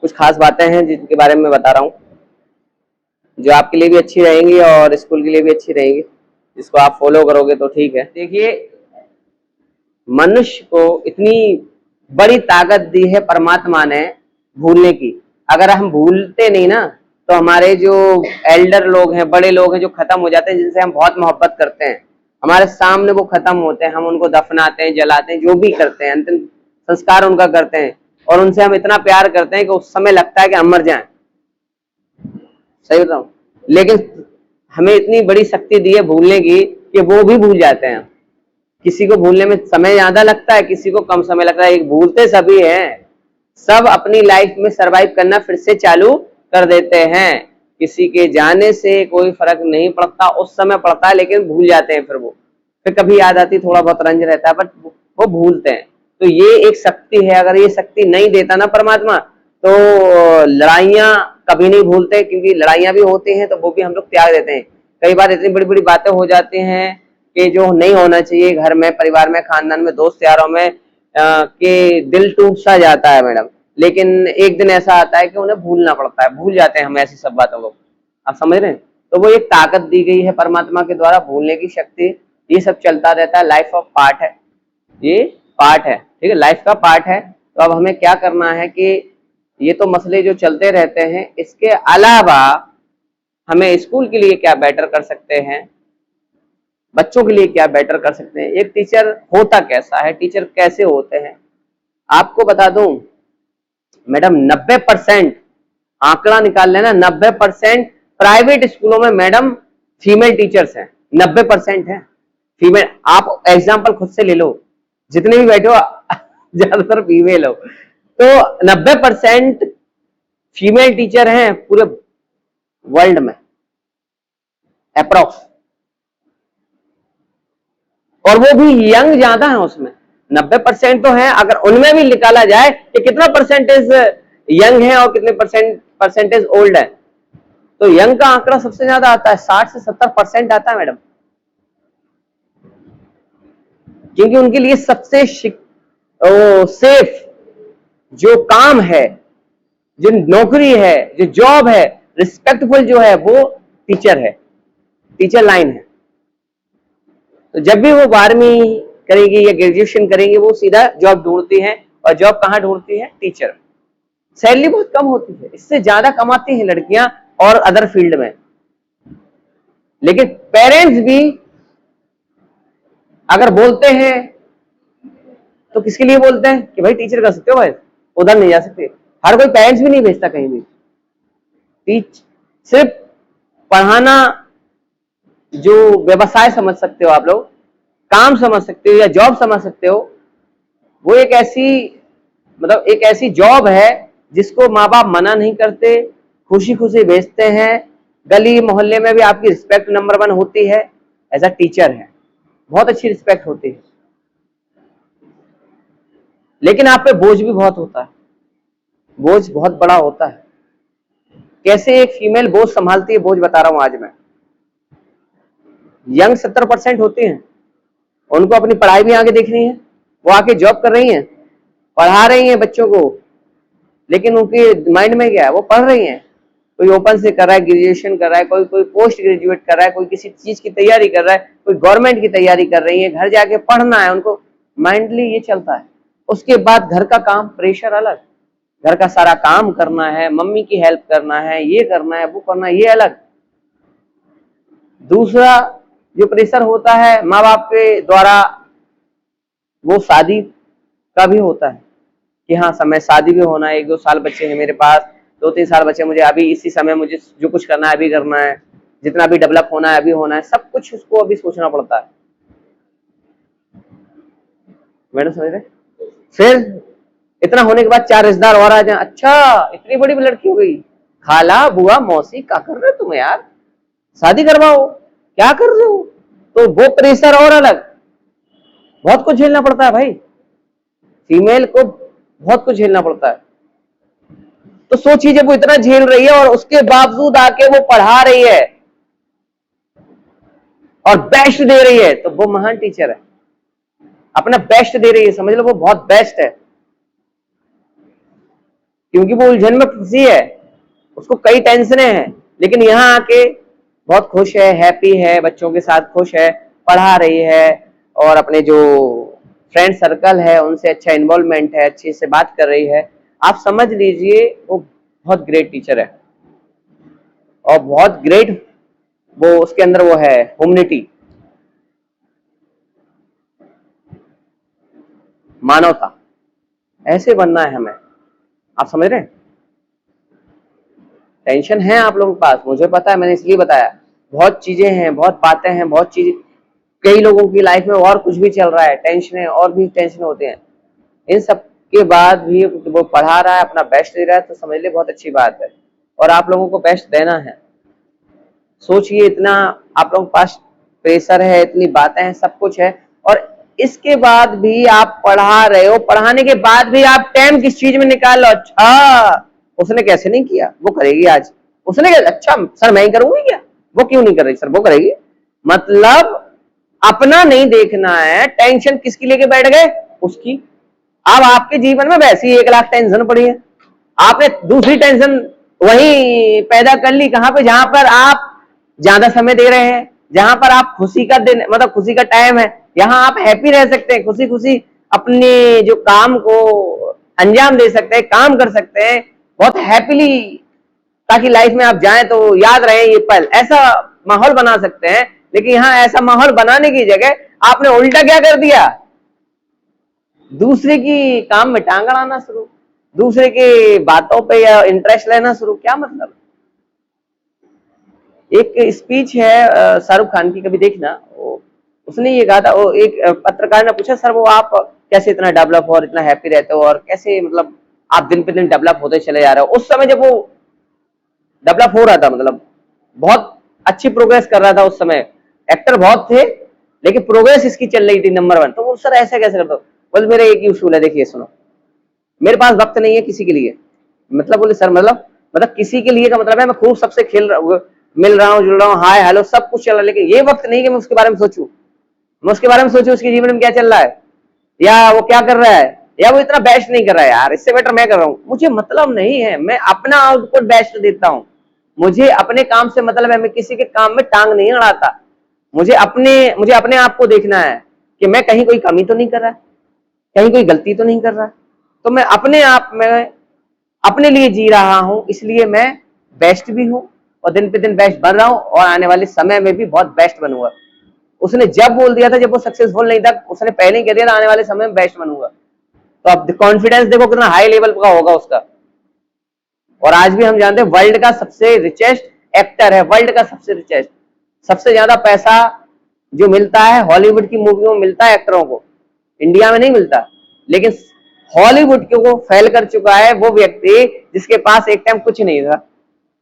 कुछ खास बातें हैं जिनके बारे में मैं बता रहा हूँ, जो आपके लिए भी अच्छी रहेंगी और स्कूल के लिए भी अच्छी रहेंगी। जिसको आप फॉलो करोगे तो ठीक है। देखिए, मनुष्य को इतनी बड़ी ताकत दी है परमात्मा ने भूलने की। अगर हम भूलते नहीं ना, तो हमारे जो एल्डर लोग हैं, बड़े लोग हैं, जो खत्म हो जाते हैं, जिनसे हम बहुत मोहब्बत करते हैं, हमारे सामने वो खत्म होते हैं, हम उनको दफनाते हैं, जलाते हैं, जो भी करते हैं, अंतिम संस्कार उनका करते हैं, और उनसे हम इतना प्यार करते हैं कि उस समय लगता है कि हम मर जाएं। सही बताऊं? लेकिन हमें इतनी बड़ी शक्ति दी है भूलने की कि वो भी भूल जाते हैं। किसी को भूलने में समय ज्यादा लगता है, किसी को कम समय लगता है। एक भूलते सभी हैं, सब अपनी लाइफ में सरवाइव करना फिर से चालू कर देते हैं। किसी के जाने से कोई फर्क नहीं पड़ता, उस समय पड़ता है, लेकिन भूल जाते हैं। फिर कभी याद आती, थोड़ा बहुत रंज रहता है, बट वो भूलते हैं। तो ये एक शक्ति है। अगर ये शक्ति नहीं देता ना परमात्मा, तो लड़ाइयां कभी नहीं भूलते, क्योंकि लड़ाइयां भी होती हैं तो वो भी हम लोग त्याग देते हैं। कई बार इतनी बड़ी बड़ी बातें हो जाती हैं कि जो नहीं होना चाहिए, घर में, परिवार में, खानदान में, दोस्त यारों में, कि दिल टूट सा जाता है मैडम। लेकिन एक दिन ऐसा आता है कि उन्हें भूलना पड़ता है, भूल जाते हैं हम ऐसी सब बातों को। आप समझ रहे हैं? तो वो एक ताकत दी गई है परमात्मा के द्वारा, भूलने की शक्ति। ये सब चलता रहता है, लाइफ ऑफ पार्ट है, ये पार्ट है, ठीक है, लाइफ का पार्ट है। तो अब हमें क्या करना है कि ये तो मसले जो चलते रहते हैं, इसके अलावा हमें स्कूल के लिए क्या बेटर कर सकते हैं, बच्चों के लिए क्या बेटर कर सकते हैं, एक टीचर होता कैसा है, टीचर कैसे होते हैं। आपको बता दूं मैडम, 90% आंकड़ा निकाल लेना, 90% प्राइवेट स्कूलों में मैडम फीमेल टीचर्स हैं। 90% है फीमेल। आप एग्जाम्पल खुद से ले लो, जितने भी बैठे हो ज्यादातर फीमेल हो। तो 90% फीमेल टीचर हैं पूरे वर्ल्ड में अप्रोक्स, और वो भी यंग ज्यादा है उसमें। 90% तो है, अगर उनमें भी निकाला जाए कि कितना परसेंटेज यंग है और कितने परसेंटेज ओल्ड है, तो यंग का आंकड़ा सबसे ज्यादा आता है, 60 से 70% आता है मैडम। क्योंकि उनके लिए सबसे सेफ जो काम है, जो नौकरी है, जो जॉब है, रिस्पेक्टफुल जो है, वो टीचर है, टीचर लाइन है। तो जब भी वो 12वीं करेगी या ग्रेजुएशन करेंगे, वो सीधा जॉब ढूंढती है। और जॉब कहां ढूंढती है? टीचर। सैलरी बहुत कम होती है, इससे ज्यादा कमाती हैं लड़कियां और अदर फील्ड में। लेकिन पेरेंट्स भी अगर बोलते हैं तो किसके लिए बोलते हैं कि भाई टीचर कर सकते हो, भाई उधर नहीं जा सकते। हर कोई पेरेंट्स भी नहीं भेजता कहीं भी। सिर्फ पढ़ाना जो व्यवसाय समझ सकते हो आप लोग, काम समझ सकते हो या जॉब समझ सकते हो, वो एक ऐसी जॉब है जिसको माँ बाप मना नहीं करते, खुशी खुशी भेजते हैं। गली मोहल्ले में भी आपकी रिस्पेक्ट नंबर 1 होती है। एज अ टीचर है, बहुत अच्छी रिस्पेक्ट होती है। लेकिन आप पे बोझ भी बहुत होता है, बोझ बहुत बड़ा होता है। कैसे एक फीमेल बोझ संभालती है, बोझ बता रहा हूं आज मैं। यंग 70% होती हैं, उनको अपनी पढ़ाई भी आगे देखनी है, वो आके जॉब कर रही हैं, पढ़ा रही हैं बच्चों को, लेकिन उनके माइंड में क्या है, वो पढ़ रही हैं। कोई ओपन से कर रहा है, ग्रेजुएशन कर रहा है, कोई पोस्ट ग्रेजुएट कर रहा है, कोई किसी चीज की तैयारी कर रहा है, कोई गवर्नमेंट की तैयारी कर रही है, घर जाके पढ़ना है उनको, माइंडली ये चलता है। उसके बाद घर का काम, प्रेशर अलग, घर का सारा काम करना है, मम्मी की हेल्प करना है, ये करना है, वो करना है, ये अलग। दूसरा जो प्रेशर होता है माँ बाप के द्वारा, वो शादी का भी होता है कि हाँ समय शादी भी होना है, 1-2 साल बच्चे हैं मेरे पास, 2-3 साल बच्चे, मुझे अभी इसी समय मुझे जो कुछ करना है अभी करना है, जितना भी डेवलप होना है अभी होना है, सब कुछ उसको अभी सोचना पड़ता है। मैडम समझ रहे? फिर इतना होने के बाद 4 रिश्तेदार और आ जाए, अच्छा इतनी बड़ी लड़की हो गई, खाला बुआ मौसी क्या कर रहे हो तुम यार, शादी करवाओ, क्या कर रहे हो? तो वो प्रेशर और अलग, बहुत कुछ झेलना पड़ता है भाई, फीमेल को बहुत कुछ झेलना पड़ता है। तो सोचिए जब वो इतना झेल रही है और उसके बावजूद आके वो पढ़ा रही है और बेस्ट दे रही है, तो वो महान टीचर है, अपना बेस्ट दे रही है, समझ लो वो बहुत बेस्ट है। क्योंकि वो उलझन में फंसी है, उसको कई टेंशनें हैं, लेकिन यहाँ आके बहुत खुश है, हैप्पी है, बच्चों के साथ खुश है, पढ़ा रही है और अपने जो फ्रेंड सर्कल है उनसे अच्छा इन्वॉल्वमेंट है, अच्छे से बात कर रही है। आप समझ लीजिए वो बहुत ग्रेट टीचर है और बहुत ग्रेट वो उसके अंदर वो है ह्यूमैनिटी, मानवता। ऐसे बनना है हमें, आप समझ रहे हैं। टेंशन है आप लोगों के पास, मुझे पता है, मैंने इसलिए बताया। बहुत चीजें हैं, बहुत बातें हैं, बहुत चीजें, कई लोगों की लाइफ में और कुछ भी चल रहा है, टेंशन और भी टेंशन होते हैं। इन सब के बाद भी वो पढ़ा रहा है, अपना बेस्ट दे रहा है, तो समझ ले बहुत अच्छी बात है। और आप लोगों को बेस्ट देना है। सोचिए, इतना आप लोगों के पास प्रेशर है, इतनी बातें हैं, सब कुछ है, और इसके बाद भी आप पढ़ा रहे हो। पढ़ाने के बाद भी आप टाइम किस चीज में निकाल लो। अच्छा, उसने कैसे नहीं किया, वो करेगी आज। उसने क्या, अच्छा सर मैं ही करूंगी क्या, वो क्यों नहीं कर रही, सर वो करेगी। मतलब अपना नहीं देखना है, टेंशन किसकी लेके बैठ गए, उसकी। अब आपके जीवन में वैसे ही 1 लाख टेंशन पड़ी है, आपने दूसरी टेंशन वही पैदा कर ली। कहां पे, जहां पर आप ज्यादा समय दे रहे हैं, जहां पर आप खुशी का दिन, मतलब खुशी का टाइम है, यहाँ आप हैप्पी रह सकते हैं, खुशी खुशी अपने जो काम को अंजाम दे सकते हैं, काम कर सकते हैं बहुत हैप्पीली, ताकि लाइफ में आप जाएं तो याद रहे ये पल। ऐसा माहौल बना सकते हैं। लेकिन यहाँ ऐसा माहौल बनाने की जगह आपने उल्टा क्या कर दिया, दूसरे की काम में टांग अड़ाना शुरू, दूसरे की बातों पे या इंटरेस्ट लेना शुरू। क्या मतलब। एक स्पीच है शाहरुख खान की, कभी देखना, उसने ये कहा था, वो एक पत्रकार ने पूछा, सर वो आप कैसे इतना डेवलप और इतना हैप्पी रहते हो, और कैसे मतलब आप दिन पे दिन डेवलप होते चले जा रहे हो। उस समय जब वो डेवलप हो रहा था, मतलब बहुत अच्छी प्रोग्रेस कर रहा था उस समय, एक्टर बहुत थे लेकिन प्रोग्रेस इसकी चल रही थी नंबर 1। तो वो सर ऐसा कैसे करते हो। बोले मेरा एक ही उसूल है, देखिए सुनो, मेरे पास वक्त नहीं है किसी के लिए। मतलब बोले सर मतलब किसी के लिए का मतलब है मैं खूब सबसे खेल रहा, मिल रहा हूँ, जुड़ रहा हूँ, हाय हेलो सब कुछ चल रहा है, लेकिन ये वक्त नहीं कि मैं उसके बारे में सोचूं, मैं उसके बारे में सोचूं उसके जीवन में क्या चल रहा है, या वो क्या कर रहा है, या वो इतना बेस्ट नहीं कर रहा है, यार इससे बेटर मैं कर रहा हूँ। मुझे मतलब नहीं है, मैं अपना आउटपुट बेस्ट देता हूँ। मुझे अपने काम से मतलब है, मैं किसी के काम में टांग नहीं अड़ाता। मुझे अपने आप को देखना है कि मैं कहीं कोई कमी तो नहीं कर रहा, कहीं कोई गलती तो नहीं कर रहा। तो मैं अपने आप में अपने लिए जी रहा हूं, इसलिए मैं बेस्ट भी हूं और दिन पे दिन बेस्ट बन रहा हूं, और आने वाले समय में भी बहुत बेस्ट बनूंगा। उसने जब बोल दिया था, जब वो सक्सेसफुल नहीं था, उसने पहले ही कह दिया था आने वाले समय में बेस्ट बनूंगा। तो अब कॉन्फिडेंस देखो कितना हाई लेवल का होगा उसका। और आज भी हम जानते हैं वर्ल्ड का सबसे रिचेस्ट एक्टर है, वर्ल्ड का सबसे रिचेस्ट, सबसे ज्यादा पैसा जो मिलता है हॉलीवुड की मूवियों में मिलता है एक्टरों को, इंडिया में नहीं मिलता। लेकिन हॉलीवुड को फेल कर चुका है वो व्यक्ति जिसके पास एक टाइम कुछ नहीं था,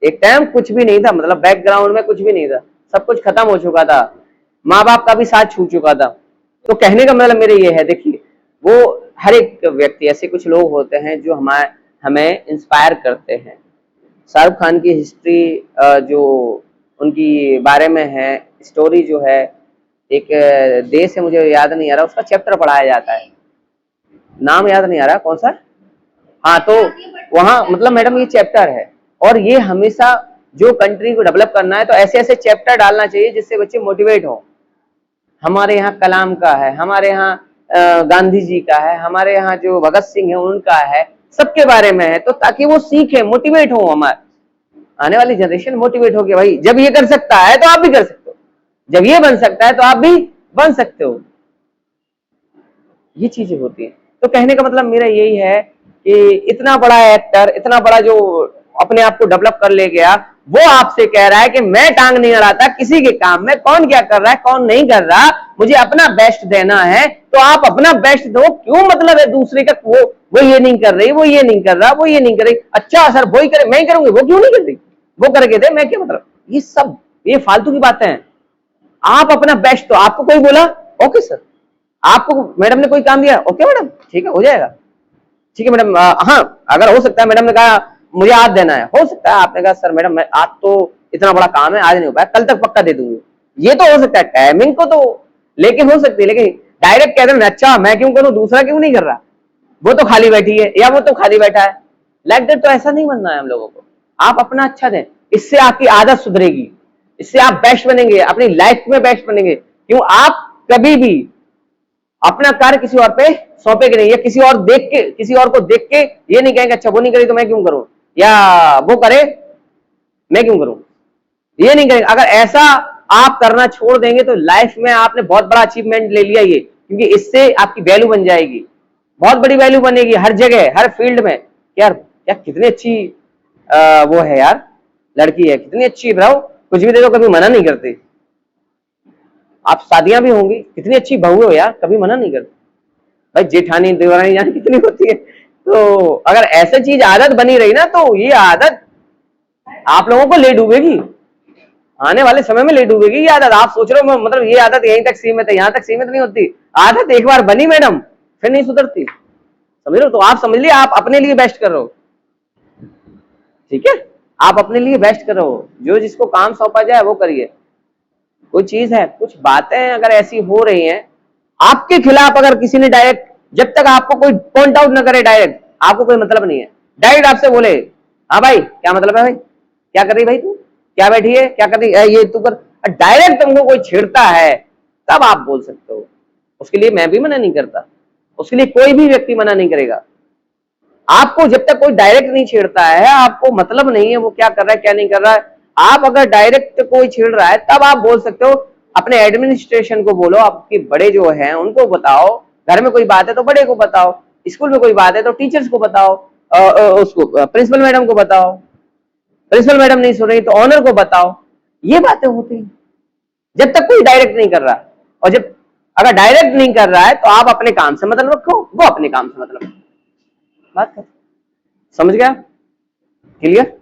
एक टाइम कुछ भी नहीं था, मतलब बैकग्राउंड में कुछ भी नहीं था, सब कुछ खत्म हो चुका था, माँ बाप का भी साथ छूट चुका था। तो कहने का मतलब मेरे ये है, देखिए वो हर एक व्यक्ति, ऐसे कुछ लोग होते हैं जो हमें इंस्पायर करते हैं। शाहरुख खान की हिस्ट्री जो उनकी बारे में है, स्टोरी जो है, एक देश है मुझे याद नहीं आ रहा, उसका चैप्टर पढ़ाया जाता है, नाम याद नहीं आ रहा कौन सा। हाँ, तो वहां मतलब मैडम ये चैप्टर है, और ये हमेशा जो कंट्री को डेवलप करना है तो ऐसे ऐसे चैप्टर डालना चाहिए जिससे बच्चे मोटिवेट हो। हमारे यहाँ कलाम का है, हमारे यहाँ गांधी जी का है, हमारे यहाँ जो भगत सिंह है उनका है, सबके बारे में है, तो ताकि वो सीखे, मोटिवेट हो, हमारे आने वाली जनरेशन मोटिवेट हो कि भाई जब ये कर सकता है तो आप भी कर सकते हो, जब ये बन सकता है तो आप भी बन सकते हो। ये चीजें होती हैं। तो कहने का मतलब मेरा यही है कि इतना बड़ा एक्टर, इतना बड़ा जो अपने आप को डेवलप कर ले गया, वो आपसे कह रहा है कि मैं टांग नहीं अड़ाता किसी के काम में, कौन क्या कर रहा है कौन नहीं कर रहा, मुझे अपना बेस्ट देना है। तो आप अपना बेस्ट दो, क्यों मतलब है दूसरे का, वो ये नहीं कर रही, वो ये नहीं कर रहा, वो ये नहीं कर रही, अच्छा सर वो ही करे मैं ही करूंगी, वो क्यों नहीं कर रही, वो करके दे, मैं क्या मतलब। ये सब ये फालतू की बातें हैं। आप अपना बेस्ट दो, आपको कोई बोला ओके सर, आपको मैडम ने कोई काम दिया, ओके मैडम ठीक है हो जाएगा, ठीक है मैडम, हाँ अगर हो सकता है, मैडम ने कहा मुझे आज देना है, हो सकता है आपने कहा सर मैडम मैं आज तो इतना बड़ा काम है आज नहीं हो पाया, कल तक पक्का दे दूंगी, ये तो हो सकता है, टाइमिंग को तो लेकिन हो सकती है, लेकिन डायरेक्ट कह देना अच्छा मैं क्यों करूं, दूसरा क्यों नहीं कर रहा, वो तो खाली बैठी है या वो तो खाली बैठा है, लाइक दैट। तो ऐसा नहीं बनना है हम लोगों को। आप अपना अच्छा दें, इससे आपकी आदत सुधरेगी, इससे आप बेस्ट बनेंगे, अपनी लाइफ में बेस्ट बनेंगे। क्यों? आप कभी भी अपना कार्य किसी और पे सौंपेगे नहीं, या किसी और देख के, किसी और को देख के ये नहीं कहेंगे अच्छा वो नहीं करी तो मैं क्यों करूं, या वो करे मैं क्यों करूं, ये नहीं करेंगे। अगर ऐसा आप करना छोड़ देंगे तो लाइफ में आपने बहुत बड़ा अचीवमेंट ले लिया ये, क्योंकि इससे आपकी वैल्यू बन जाएगी, बहुत बड़ी वैल्यू बनेगी हर जगह, हर फील्ड में। यार यार कितनी अच्छी वो है यार, लड़की है, कितनी अच्छी ब्रो, कुछ भी दे दो कभी मना नहीं करते। आप शादियां भी होंगी, कितनी अच्छी बहू हो यार, कभी मना नहीं करते। भाई जेठानी देवरानी जानी कितनी होती है। तो अगर ऐसा चीज आदत बनी रही ना, तो ये आदत आप लोगों को ले डूबेगी, आने वाले समय में ले डूबेगी ये आदत। आप सोच रहे हो मतलब ये आदत यहीं तक सीमित है, यहां तक सीमित नहीं होती। आदत एक बार बनी मैडम फिर नहीं सुधरती, समझ रहे हो? तो आप समझ लिया आप अपने लिए बेस्ट कर रहे हो, ठीक है? आप अपने लिए बेस्ट कर रहे हो, जो जिसको काम सौंपा जाए वो करिए। कोई चीज है, कुछ बातें अगर ऐसी हो रही हैं आपके खिलाफ, अगर किसी ने डायरेक्ट, जब तक आपको कोई पॉइंट आउट ना करे डायरेक्ट, आपको कोई मतलब नहीं है। डायरेक्ट आपसे बोले हाँ भाई क्या मतलब है भाई, क्या कर रही भाई तू, क्या बैठी है, क्या कर रही है ये तू कर, डायरेक्ट तुमको कोई छेड़ता है तब आप बोल सकते हो। उसके लिए मैं भी मना नहीं करता, उसके लिए कोई भी व्यक्ति मना नहीं करेगा। आपको जब तक कोई डायरेक्ट नहीं छेड़ता है, आपको मतलब नहीं है वो क्या कर रहा है क्या नहीं कर रहा है। आप अगर डायरेक्ट कोई छेड़ रहा है तब आप बोल सकते हो, अपने एडमिनिस्ट्रेशन को बोलो, आपके बड़े जो हैं उनको बताओ, घर में कोई बात है तो बड़े को बताओ, स्कूल में कोई बात है तो टीचर्स को बताओ, उसको प्रिंसिपल मैडम को बताओ, प्रिंसिपल मैडम नहीं सुन रही तो ऑनर को बताओ। ये बातें होती हैं जब तक कोई डायरेक्ट नहीं कर रहा। और जब अगर डायरेक्ट नहीं कर रहा है तो आप अपने काम से मतलब रखो, वो अपने काम से मतलब रखो। बात कर, समझ गया? क्लियर?